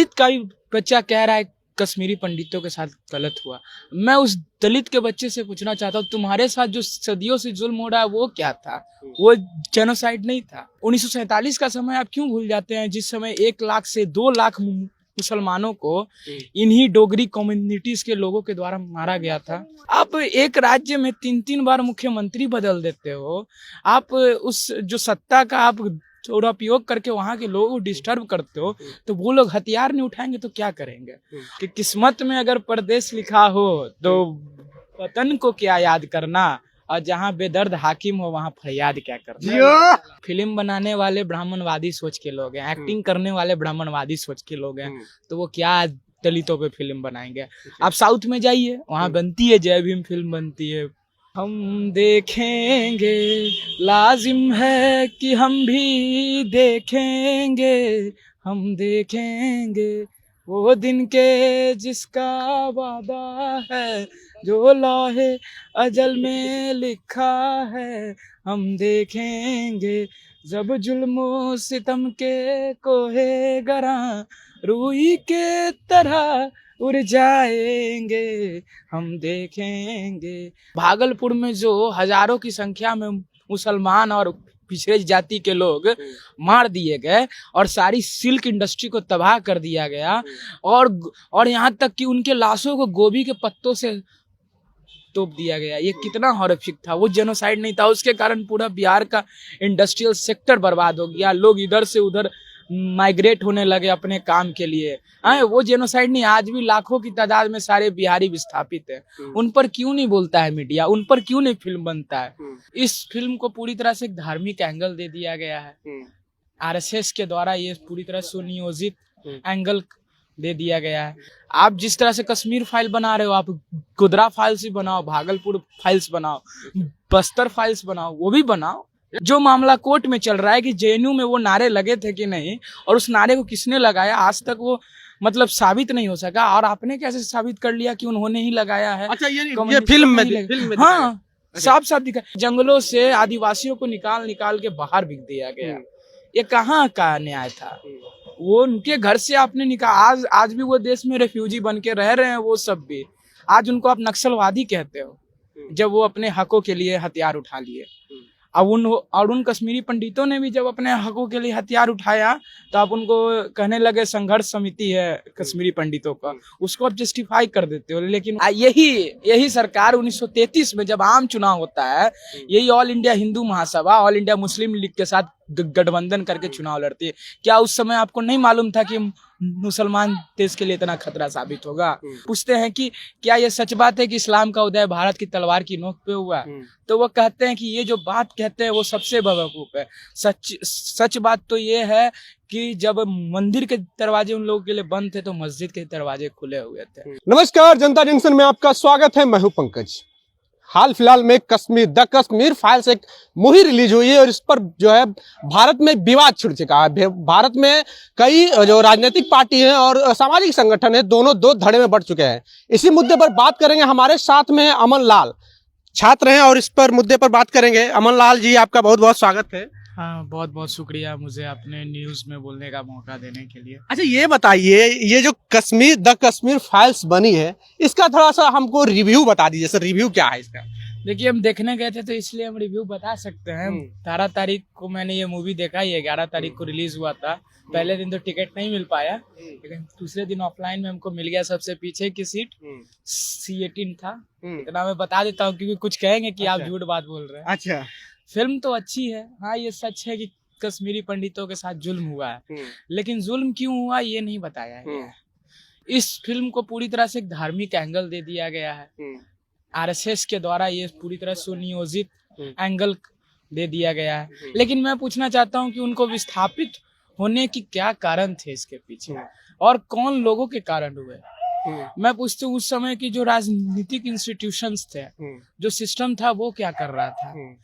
दलित का भी बच्चा कह रहा है कश्मीरी पंडितों के साथ गलत हुआ। मैं उस दलित के बच्चे से पूछना चाहता हूँ, तुम्हारे साथ जो सदियों से जुल्म हो रहा है वो क्या था? वो जेनोसाइड नहीं था? 1947 का समय आप क्यों भूल जाते हैं, जिस समय 1 लाख से 2 लाख मुसलमानों को इन्हीं डोगरी कम्युनिटीज के लोगों के द्वारा मारा गया था। आप एक राज्य में 3-3 बार मुख्यमंत्री बदल देते हो, आप उस जो सत्ता का आप थोड़ा उपयोग करके वहां के लोगों को डिस्टर्ब करते हो, तो वो लोग हथियार नहीं उठाएंगे तो क्या करेंगे? कि किस्मत में अगर परदेश लिखा हो तो वतन को क्या याद करना, और जहाँ बेदर्द हाकिम हो वहाँ फरियाद क्या करना। फिल्म बनाने वाले ब्राह्मणवादी सोच के लोग हैं, एक्टिंग करने वाले ब्राह्मणवादी सोच के लोग हैं, तो वो क्या दलितों पे फिल्म बनाएंगे? आप साउथ में जाइए, वहाँ बनती है, जय भीम फिल्म बनती है। हम देखेंगे, लाजिम है कि हम भी देखेंगे, हम देखेंगे वो दिन के जिसका वादा है, जो लौहे अजल में लिखा है। हम देखेंगे जब जुल्म सितम के कोहे गरा रूई के तरह उड़ जाएंगे, हम देखेंगे। भागलपुर में जो हजारों की संख्या में मुसलमान और पिछड़े जाति के लोग मार दिए गए और सारी सिल्क इंडस्ट्री को तबाह कर दिया गया, और यहाँ तक कि उनके लाशों को गोभी के पत्तों से तोप दिया गया, ये कितना हॉरिफिक था? वो जेनोसाइड नहीं था? उसके कारण पूरा बिहार का इंडस्ट्रियल सेक्टर बर्बाद हो गया, लोग इधर से उधर माइग्रेट होने लगे अपने काम के लिए। वो जेनोसाइड नहीं। आज भी लाखों की तादाद में सारे बिहारी विस्थापित हैं, उन पर क्यों नहीं बोलता है मीडिया? उन पर क्यों नहीं फिल्म बनता है? इस फिल्म को पूरी तरह से एक धार्मिक एंगल दे दिया गया है, आरएसएस के द्वारा ये पूरी तरह सुनियोजित एंगल दे दिया गया है। आप जिस तरह से कश्मीर फाइल बना रहे हो, आप गोधरा फाइल्स भी बनाओ, भागलपुर फाइल्स बनाओ, बस्तर फाइल्स बनाओ, वो भी बनाओ। जो मामला कोर्ट में चल रहा है कि जेएनयू में वो नारे लगे थे कि नहीं, और उस नारे को किसने लगाया, आज तक वो मतलब साबित नहीं हो सका। और आपने कैसे साबित कर लिया कि उन्होंने ही लगाया है? अच्छा, ये फिल्म में हाँ, साफ साफ दिखा। जंगलों से आदिवासियों को निकाल के बाहर बिक दिया गया। ये कहाँ का न्याय था? वो उनके घर से आपने निकाल, आज भी वो देश में रेफ्यूजी बन के रह रहे हैं वो सब भी। आज उनको आप नक्सलवादी कहते हो, जब वो अपने हकों के लिए हथियार उठा लिए। अब उन कश्मीरी पंडितों ने भी जब अपने हकों के लिए हथियार उठाया, तो आप उनको कहने लगे संघर्ष समिति है कश्मीरी पंडितों का, उसको आप जस्टिफाई कर देते हो। लेकिन यही सरकार 1933 में जब आम चुनाव होता है, यही all India Hindu Mahasabha, all India Muslim league के साथ गठबंधन करके चुनाव लड़ती है। क्या उस समय आपको नहीं मालूम था कि मुसलमान देश के लिए इतना खतरा साबित होगा? पूछते हैं कि क्या ये सच बात है कि इस्लाम का उदय भारत की तलवार की नोक पे हुआ? तो वो कहते हैं कि ये जो बात कहते हैं वो सबसे बेवकूफ है। सच बात तो ये है कि जब मंदिर के दरवाजे उन लोगों के लिए बंद थे तो मस्जिद के दरवाजे खुले हुए थे। नमस्कार, जनता जंक्शन में आपका स्वागत है। मैं हूं पंकज। हाल फिलहाल में द कश्मीर फाइल्स एक मूवी रिलीज हुई है और इस पर जो है भारत में विवाद छिड़ चुका है। भारत में कई जो राजनीतिक पार्टी हैं और सामाजिक संगठन है, दोनों दो धड़े में बढ़ चुके हैं। इसी मुद्दे पर बात करेंगे। हमारे साथ में अमन लाल छात्र हैं और इस पर मुद्दे पर बात करेंगे। अमन लाल जी, आपका बहुत बहुत स्वागत है। हाँ, बहुत बहुत शुक्रिया मुझे अपने न्यूज में बोलने का मौका देने के लिए। अच्छा, ये बताइए, ये जो द कश्मीर फाइल्स बनी है, इसका थोड़ा सा हमको रिव्यू बता दीजिए सर। रिव्यू क्या है इसका? देखिए, हम देखने गए थे तो इसलिए हम रिव्यू बता सकते हैं। 18 तारीख को मैंने ये मूवी देखा, ये 11 तारीख को रिलीज हुआ था। पहले दिन तो टिकट नहीं मिल पाया, लेकिन दूसरे दिन ऑफलाइन में हमको मिल गया सबसे पीछे की सीट। C18 था। इतना मैं बता देता हूँ क्योंकि कुछ कहेंगे कि आप झूठ बात बोल रहे हैं। अच्छा, फिल्म तो अच्छी है। हाँ, ये सच है कि कश्मीरी पंडितों के साथ जुल्म हुआ है, लेकिन जुल्म क्यों हुआ ये नहीं बताया गया है। इस फिल्म को पूरी तरह से एक धार्मिक एंगल दे दिया गया है। आरएसएस के द्वारा ये पूरी तरह सुनियोजित एंगल दे दिया गया है। लेकिन मैं पूछना चाहता हूँ कि उनको विस्थापित होने की क्या कारण थे इसके पीछे, और कौन लोगों के कारण हुए? मैं पूछता हूँ उस समय की जो राजनीतिक इंस्टीट्यूशंस थे, जो सिस्टम था, वो क्या कर रहा था,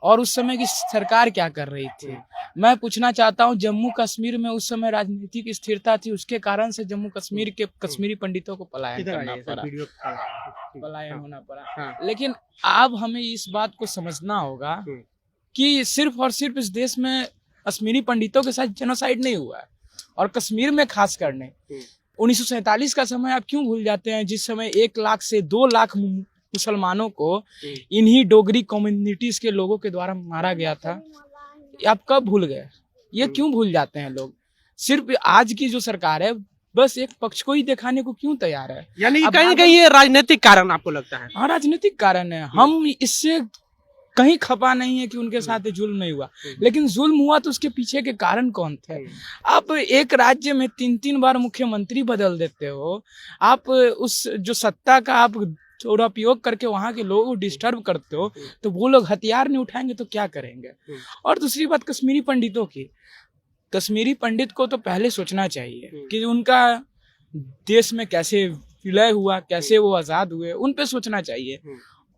और उस समय की सरकार क्या कर रही थी। मैं पूछना चाहता हूँ, जम्मू कश्मीर में उस समय राजनीतिक स्थिरता थी, उसके कारण से जम्मू कश्मीर के कश्मीरी पंडितों को पलायन होना पड़ा। हाँ। लेकिन अब हमें इस बात को समझना होगा कि सिर्फ और सिर्फ इस देश में कश्मीरी पंडितों के साथ जेनोसाइड नहीं हुआ है। और कश्मीर में खास करने 1947 का समय आप क्यों भूल जाते हैं, जिस समय 1 लाख से 2 लाख मुसलमानों को इन्हीं डोगरी कम्युनिटीज के लोगों के द्वारा मारा गया था। ये आप कब भूल गए? ये क्यों भूल जाते हैं लोग? सिर्फ आज की जो सरकार है बस एक पक्ष को ही दिखाने को क्यों तैयार है? यानी कहीं ना कहीं ये राजनीतिक कारण आपको लगता है? हाँ, राजनीतिक कारण है। हम इससे कहीं खपा नहीं है कि उनके साथ जुल्म नहीं हुआ, लेकिन जुल्म हुआ तो उसके पीछे के कारण कौन थे? आप एक राज्य में 3-3 बार मुख्यमंत्री बदल देते हो, आप उस जो सत्ता का आप दुरुपयोग करके वहां के लोगों को डिस्टर्ब करते हो, तो वो लोग हथियार नहीं उठाएंगे तो क्या करेंगे? और दूसरी बात कश्मीरी पंडितों की, कश्मीरी पंडित को तो पहले सोचना चाहिए कि उनका देश में कैसे विलय हुआ, कैसे वो आजाद हुए, उन पे सोचना चाहिए।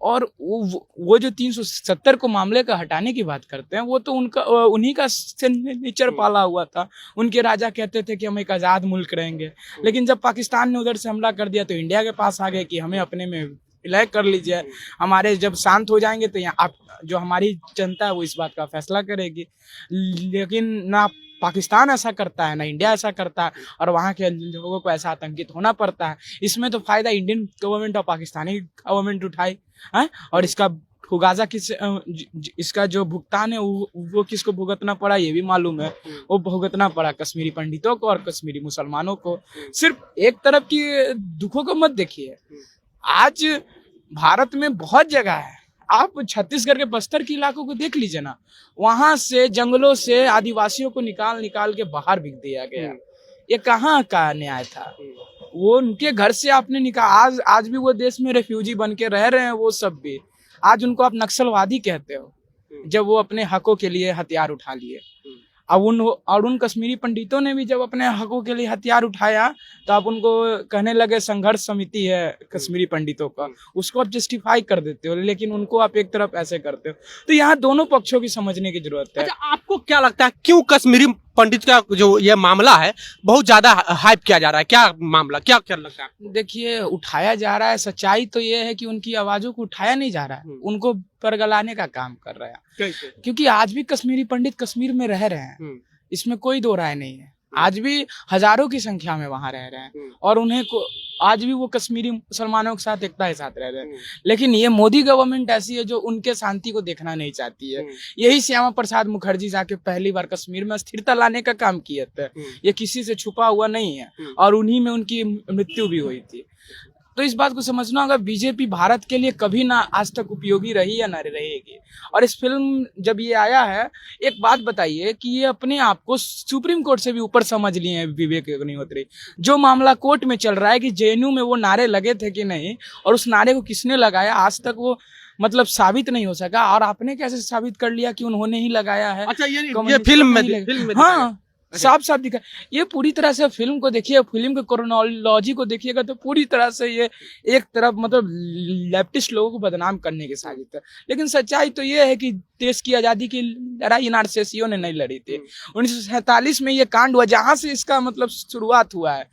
और वो जो 370 को मामले का हटाने की बात करते हैं, वो तो उनका उन्हीं का सिग्नेचर पाला हुआ था। उनके राजा कहते थे कि हम एक आजाद मुल्क रहेंगे, लेकिन जब पाकिस्तान ने उधर से हमला कर दिया तो इंडिया के पास आ गए कि हमें अपने में विलय कर लीजिए, हमारे जब शांत हो जाएंगे तो यहाँ आप जो हमारी जनता है वो इस बात का फैसला करेगी। लेकिन ना पाकिस्तान ऐसा करता है, ना इंडिया ऐसा करता है, और वहाँ के लोगों को ऐसा आतंकित होना पड़ता है। इसमें तो फायदा इंडियन गवर्नमेंट और पाकिस्तानी गवर्नमेंट उठाई है, और इसका फुगाजा इसका जो भुगतान है वो किसको भुगतना पड़ा ये भी मालूम है। वो भुगतना पड़ा कश्मीरी पंडितों को और कश्मीरी मुसलमानों को। सिर्फ एक तरफ की दुखों को मत देखिए, आज भारत में बहुत जगह है, आप छत्तीसगढ़ के बस्तर के इलाकों को देख लीजिए ना, वहां से जंगलों से आदिवासियों को निकाल के बाहर बिक दिया गया। ये कहाँ का न्याय था? वो उनके घर से आपने निकाल, आज भी वो देश में रेफ्यूजी बन के रह रहे हैं वो सब भी। आज उनको आप नक्सलवादी कहते हो, जब वो अपने हकों के लिए हथियार उठा लिए। अब उन कश्मीरी पंडितों ने भी जब अपने हकों के लिए हथियार उठाया तो आप उनको कहने लगे संघर्ष समिति है कश्मीरी पंडितों का, उसको आप जस्टिफाई कर देते हो, लेकिन उनको आप एक तरफ ऐसे करते हो। तो यहाँ दोनों पक्षों की समझने की जरूरत है। अच्छा, आपको क्या लगता है क्यों कश्मीरी पंडित का जो ये मामला है बहुत ज्यादा हाइप किया जा रहा है? क्या मामला, क्या क्या लगता है? देखिए, उठाया जा रहा है, सच्चाई तो ये है कि उनकी आवाजों को उठाया नहीं जा रहा है, उनको परगलाने का काम कर रहा है। कैसे? क्योंकि आज भी कश्मीरी पंडित कश्मीर में रह रहे हैं, इसमें कोई दो राय नहीं है। आज भी हजारों की संख्या में वहां रह रहे हैं, और उन्हें आज भी वो कश्मीरी मुसलमानों के साथ एकता के साथ रह रहे हैं। लेकिन ये मोदी गवर्नमेंट ऐसी है जो उनके शांति को देखना नहीं चाहती है। यही श्यामा प्रसाद मुखर्जी जाके पहली बार कश्मीर में स्थिरता लाने का काम किए थे, ये किसी से छुपा हुआ नहीं है, और उन्हीं में उनकी मृत्यु भी हुई थी। तो इस बात को समझना होगा, बीजेपी भारत के लिए कभी ना आज तक उपयोगी रही या ना रहेगी। और इस फिल्म जब ये आया है, एक बात बताइए कि ये अपने आप को सुप्रीम कोर्ट से भी ऊपर समझ लिए हैं विवेक अग्निहोत्री। जो मामला कोर्ट में चल रहा है कि जेएनयू में वो नारे लगे थे कि नहीं, और उस नारे को किसने लगाया, आज तक वो मतलब साबित नहीं हो सका। और आपने कैसे साबित कर लिया कि उन्होंने ही लगाया है? अच्छा, ये फिल्म में हाँ, साफ साफ दिखा। ये पूरी तरह से फिल्म को देखिए, फिल्म के क्रोनोलॉजी को देखिएगा तो पूरी तरह से ये एक तरफ मतलब लेफ्टिस्ट लोगों को बदनाम करने की साजिश है। लेकिन सच्चाई तो ये है कि देश की आजादी की लड़ाई इन आरसीसीओ ने नहीं लड़ी थी। 1947 में ये कांड हुआ, जहां से इसका मतलब शुरुआत हुआ है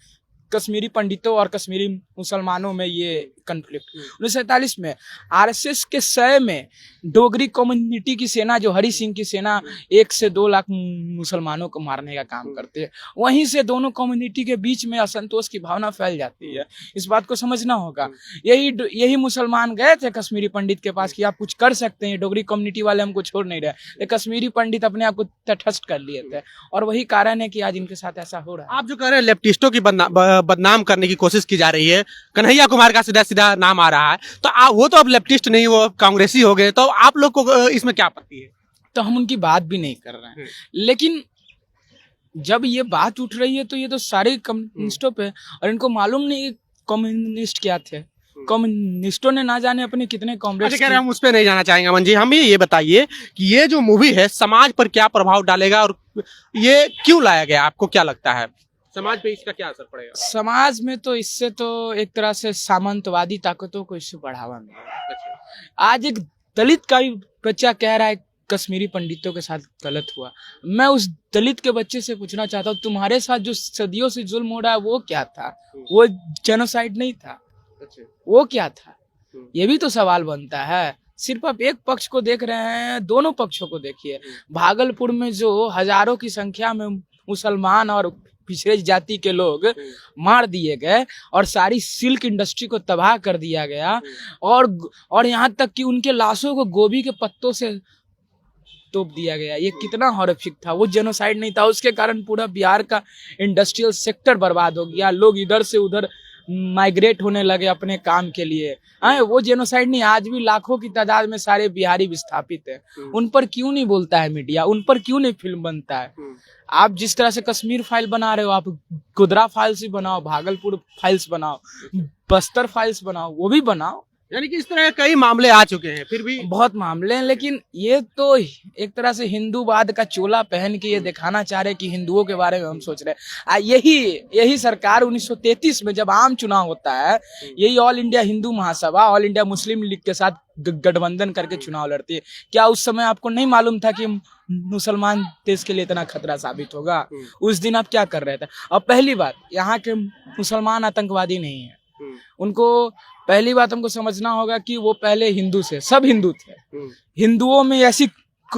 कश्मीरी पंडितों और कश्मीरी मुसलमानों में ये कन्फ्लिक्ट। 1947 में आरएसएस के सय में डोगरी कम्युनिटी की सेना, जो हरि सिंह की सेना 1 से 2 लाख मुसलमानों को मारने का काम करते हैं, वहीं से दोनों कम्युनिटी के बीच में असंतोष की भावना फैल जाती है। इस बात को समझना होगा। यही मुसलमान गए थे कश्मीरी पंडित के पास कि आप कुछ कर सकते हैं, डोगरी कम्युनिटी वाले हमको छोड़ नहीं रहे, लेकिन कश्मीरी पंडित अपने आप को तटस्थ कर लिए थे, और वही कारण है कि आज इनके साथ ऐसा हो रहा है। आप जो कह रहे हैं लेफ्टिस्टों की बदनाम करने की कोशिश की जा रही है, कन्हैया कुमार का सीधा सीधा नाम आ रहा है, तो वो तो अब लेफ्टिस्ट नहीं, वो कांग्रेसी हो गए, तो आप लोग को इसमें क्या आपत्ति है? तो हम उनकी बात भी नहीं कर रहे हैं, लेकिन जब ये बात उठ रही है तो ये तो सारे कम्युनिस्टों पे, और इनको मालूम नहीं कम्युनिस्ट क्या थे। कम्युनिस्टों ने ना जाने अपने कितने कॉमरेड्स। अच्छा, कह रहे हैं हम उस पर नहीं जाना चाहेंगे। अमन जी, हमें ये बताइए कि ये जो मूवी है समाज पर क्या प्रभाव डालेगा, और ये क्यों लाया गया? आपको क्या लगता है समाज पे इसका क्या असर पड़ेगा? समाज में तो इससे तो एक तरह से सामंतवादी ताकतों को इससे बढ़ावा मिलेगा। आज एक दलित का भी बच्चा कह रहा है कश्मीरी पंडितों के साथ गलत हुआ। मैं उस दलित के बच्चे से पूछना चाहता हूँ, तुम्हारे साथ जो सदियों से जुल्म हो रहा है वो क्या था? वो जेनोसाइड नहीं था, वो क्या था? ये भी तो सवाल बनता है। सिर्फ आप एक पक्ष को देख रहे हैं, दोनों पक्षों को देखिए। भागलपुर में जो हजारों की संख्या में मुसलमान और पिछड़े जाति के लोग मार दिए गए और सारी सिल्क इंडस्ट्री को तबाह कर दिया गया और यहाँ तक कि उनके लाशों को गोभी के पत्तों से तोप दिया गया। ये कितना हॉरिफिक था। वो जेनोसाइड नहीं था, उसके कारण पूरा बिहार का इंडस्ट्रियल सेक्टर बर्बाद हो गया। लोग इधर से उधर माइग्रेट होने लगे अपने काम के लिए। वो जेनोसाइड नहीं, आज भी लाखों की तादाद में सारे बिहारी विस्थापित हैं। उन पर क्यों नहीं बोलता है मीडिया? उन पर क्यों नहीं फिल्म बनता है? आप जिस तरह से कश्मीर फाइल बना रहे हो, आप गोधरा फाइल्स भी बनाओ, भागलपुर फाइल्स बनाओ, बस्तर फाइल्स बनाओ, वो भी बनाओ। यानी कि इस तरह के कई मामले आ चुके हैं, फिर भी बहुत मामले हैं, लेकिन ये तो एक तरह से हिंदूवाद का चोला पहन के ये दिखाना चाह रहे हैं कि हिंदुओं के बारे में हम सोच रहे हैं। यही सरकार 1933 में जब आम चुनाव होता है, यही all India Hindu Mahasabha, all India Muslim league के साथ गठबंधन करके चुनाव लड़ती है। क्या उस समय आपको नहीं मालूम था कि मुसलमान देश के लिए इतना खतरा साबित होगा? उस दिन आप क्या कर रहे थे? अब पहली बात, यहाँ के मुसलमान आतंकवादी नहीं है। उनको पहली बात हमको समझना होगा कि वो पहले हिंदू से, सब हिंदू थे। हिंदुओं में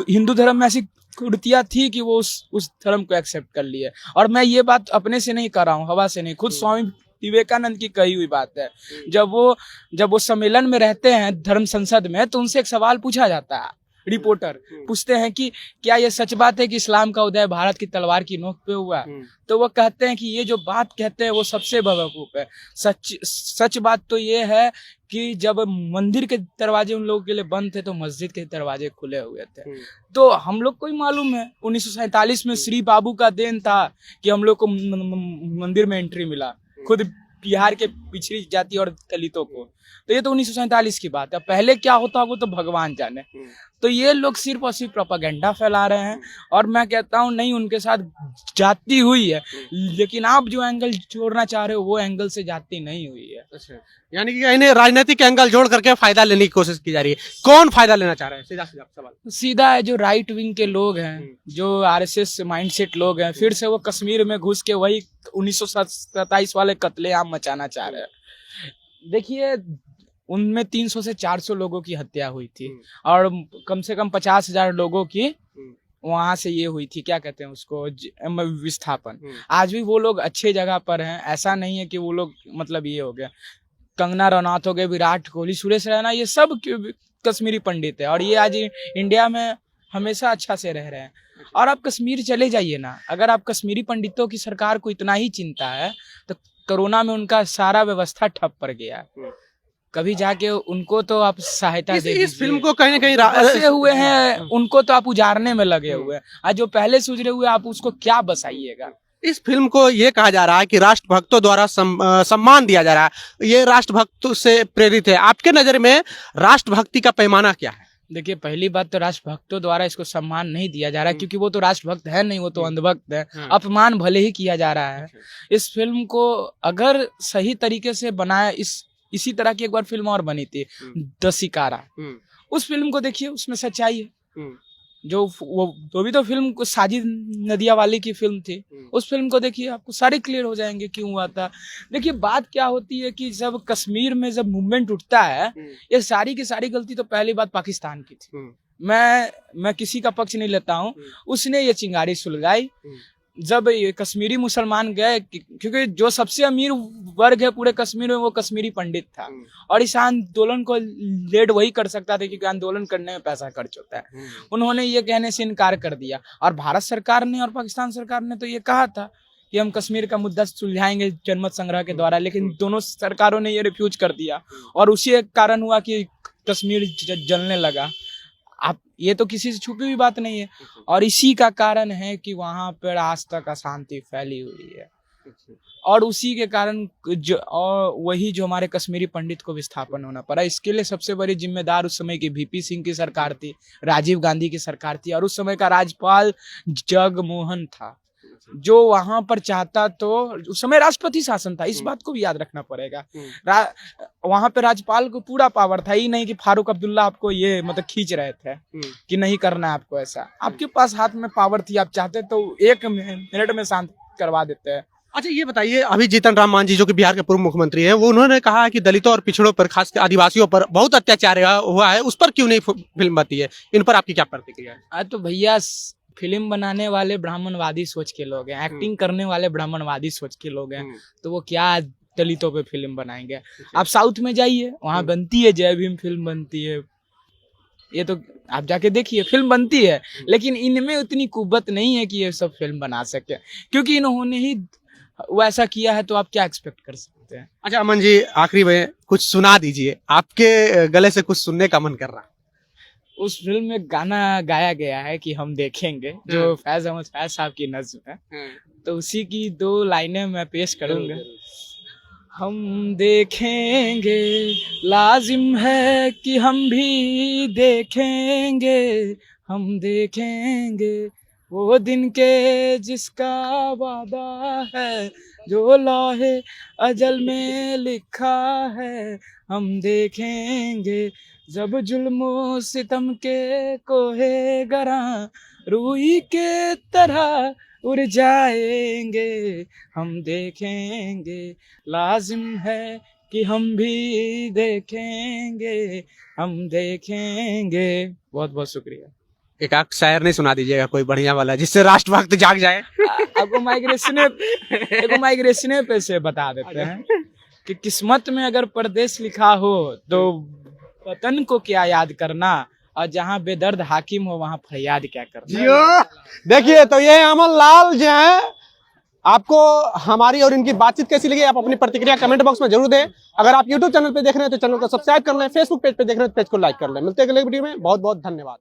हिंदू धर्म में ऐसी कुरीतियां थी कि वो उस धर्म को एक्सेप्ट कर लिए। और मैं ये बात अपने से नहीं कर रहा हूँ, हवा से नहीं, खुद स्वामी विवेकानंद की कही हुई बात है। जब वो सम्मेलन में रहते हैं धर्म संसद में, तो उनसे एक सवाल पूछा जाता है। रिपोर्टर पूछते हैं कि क्या ये सच बात है कि इस्लाम का उदय भारत की तलवार की नोक पे हुआ? तो वो कहते हैं कि ये जो बात कहते हैं वो सबसे बेवकूफ है। सच बात तो ये है कि जब मंदिर के दरवाजे उन लोगों के लिए बंद थे तो मस्जिद के दरवाजे खुले हुए थे। तो हम लोग को ही मालूम है 1947 में श्री बाबू का देन था कि हम लोग को मंदिर में एंट्री मिला, खुद बिहार के पिछड़ी जाति और दलितों को। तो ये तो 1947 की बात है। पहले क्या होता होगा तो भगवान जाने। तो ये लोग सिर्फ और सिर्फ प्रोपेगेंडा फैला रहे हैं। और मैं कहता हूँ नहीं, उनके साथ जाति हुई है, लेकिन आप जो एंगल जोड़ना चाह रहे हो वो एंगल से जाति नहीं हुई है। अच्छा, यानी कि इन्हें राजनीतिक एंगल जोड़ करके फायदा लेने की कोशिश की जा रही है। कौन फायदा लेना चाह रहा है? सीधा सवाल। सीधा है, जो राइट विंग के लोग हैं, जो आरएसएस माइंडसेट लोग हैं, फिर से वो कश्मीर में घुस के वही 1927 वाले कत्लेआम मचाना चाह रहे हैं। देखिए, उनमें 300 से 400 लोगों की हत्या हुई थी और कम से कम 50,000 लोगों की वहां से ये हुई थी, क्या कहते हैं उसको, विस्थापन। आज भी वो लोग अच्छे जगह पर हैं। ऐसा नहीं है कि वो लोग मतलब ये हो गया। कंगना रनौत हो गए, विराट कोहली, सुरेश रैना, ये सब कश्मीरी पंडित है और ये आज इंडिया में हमेशा अच्छा से रह रहे हैं। और आप कश्मीर चले जाइए ना, अगर आप कश्मीरी पंडितों की सरकार को इतना ही चिंता है तो कोरोना में उनका सारा व्यवस्था ठप पड़ गया। कभी जाके उनको तो आप सहायता दे इस फिल्म को कहीं ना कहीं बसे हुए हैं, उनको तो आप उजाड़ने में लगे हुए हैं। आज जो पहले सुधरे हुए आप उसको क्या बसाइएगा? इस फिल्म को ये कहा जा रहा है कि राष्ट्रभक्तों द्वारा सम्मान दिया जा रहा है, ये राष्ट्रभक्तों से प्रेरित है। आपके नजर में राष्ट्रभक्ति का पैमाना क्या है? देखिए, पहली बात तो राष्ट्रभक्तों द्वारा इसको सम्मान नहीं दिया जा रहा है, क्योंकि वो तो राष्ट्रभक्त है नहीं, वो तो अंधभक्त है। अपमान भले ही किया जा रहा है। इस फिल्म को अगर सही तरीके से बनाया, इसी तरह की एक बार फिल्म और बनी थी द शिकारा, उस फिल्म को देखिए, उसमें सच्चाई है। वो भी तो फिल्म साजिद नदिया वाली की फिल्म थी। उस फिल्म को देखिए, आपको सारे क्लियर हो जाएंगे क्यों हुआ था। देखिए, बात क्या होती है कि जब कश्मीर में जब मूवमेंट उठता है, ये सारी की सारी गलती तो पहली बात पाकिस्तान की थी। मैं किसी का पक्ष नहीं लेता हूँ। उसने ये चिंगारी सुलगाई। जब ये कश्मीरी मुसलमान गए, क्योंकि जो सबसे अमीर वर्ग है पूरे कश्मीर में वो कश्मीरी पंडित था, और इस आंदोलन को लीड वही कर सकता था क्योंकि आंदोलन करने में पैसा खर्च होता है। उन्होंने ये कहने से इनकार कर दिया। और भारत सरकार ने और पाकिस्तान सरकार ने तो ये कहा था कि हम कश्मीर का मुद्दा सुलझाएंगे जनमत संग्रह के द्वारा, लेकिन दोनों सरकारों ने ये रिफ्यूज कर दिया और उसी एक कारण हुआ कि कश्मीर जलने लगा। आप ये तो किसी से छुपी हुई बात नहीं है, और इसी का कारण है कि वहां पर आज तक अशांति फैली हुई है। और उसी के कारण वही जो हमारे कश्मीरी पंडित को विस्थापन होना पड़ा, इसके लिए सबसे बड़ी जिम्मेदार उस समय की वीपी सिंह की सरकार थी, राजीव गांधी की सरकार थी, और उस समय का राज्यपाल जगमोहन था, जो वहां पर चाहता तो उस समय राष्ट्रपति शासन था, इस बात को भी याद रखना पड़ेगा। वहां पे राज्यपाल को पूरा पावर था, ये नहीं कि फारूक अब्दुल्ला आपको ये मतलब खींच रहे थे कि नहीं करना है आपको ऐसा। आपके पास हाथ में पावर थी, आप चाहते तो 1 मिनट में शांत करवा देते हैं। अच्छा, ये बताइए, अभी जीतन राम मांझी जो कि बिहार के पूर्व मुख्यमंत्री हैं, वो उन्होंने कहा है कि दलितों और पिछड़ों पर, खास आदिवासियों पर बहुत अत्याचार हुआ है, उस पर क्यों नहीं फिल्म बनती है? इन पर आपकी क्या प्रतिक्रिया है? तो भैया, फिल्म बनाने वाले ब्राह्मणवादी सोच के लोग हैं, एक्टिंग करने वाले ब्राह्मणवादी सोच के लोग हैं, तो वो क्या दलितों पे फिल्म बनाएंगे। आप साउथ में जाइए, वहां बनती है जय भीम फिल्म बनती है, ये तो आप जाके देखिए फिल्म बनती है, लेकिन इनमें उतनी कुव्वत नहीं है कि ये सब फिल्म बना सके, क्योंकि इन्होंने ही वैसा किया है, तो आप क्या एक्सपेक्ट कर सकते हैं। अच्छा अमन जी, आखिरी में कुछ सुना दीजिए, आपके गले से कुछ सुनने का मन कर रहा। उस फिल्म में गाना गाया गया है कि हम देखेंगे, जो फैज अहमद फैज साहब की नज्म है, तो उसी की 2 लाइनें मैं पेश करूंगा। हम देखेंगे, लाजिम है कि हम भी देखेंगे, हम देखेंगे वो दिन के जिसका वादा है, जो लौहे अजल में लिखा है। हम देखेंगे जब जुल्मो सितम के कोहे गरा रूई के तरह उड़ जाएंगे, हम देखेंगे, लाजिम है कि हम भी देखेंगे, हम देखेंगे। बहुत बहुत शुक्रिया। एक आख शायर नहीं सुना दीजिएगा कोई बढ़िया वाला, जिससे राष्ट्रभक्त जाग जाए। आपको माइग्रेशन पे से बता देते हैं कि किस्मत में अगर परदेश लिखा हो तो वतन को क्या याद करना, और जहाँ बेदर्द हाकिम हो वहाँ फरियाद क्या करना। देखिए तो ये अमन लाल जो है, आपको हमारी और इनकी बातचीत कैसी लगी, आप अपनी प्रतिक्रिया कमेंट बॉक्स में जरूर दें। अगर आप यूट्यूब चैनल पे देख रहे हैं तो चैनल को सब्सक्राइब कर लें, फेसबुक पेज पे देख रहे हैं तो पेज को लाइक कर लें। मिलते हैं अगले वीडियो में, बहुत बहुत धन्यवाद।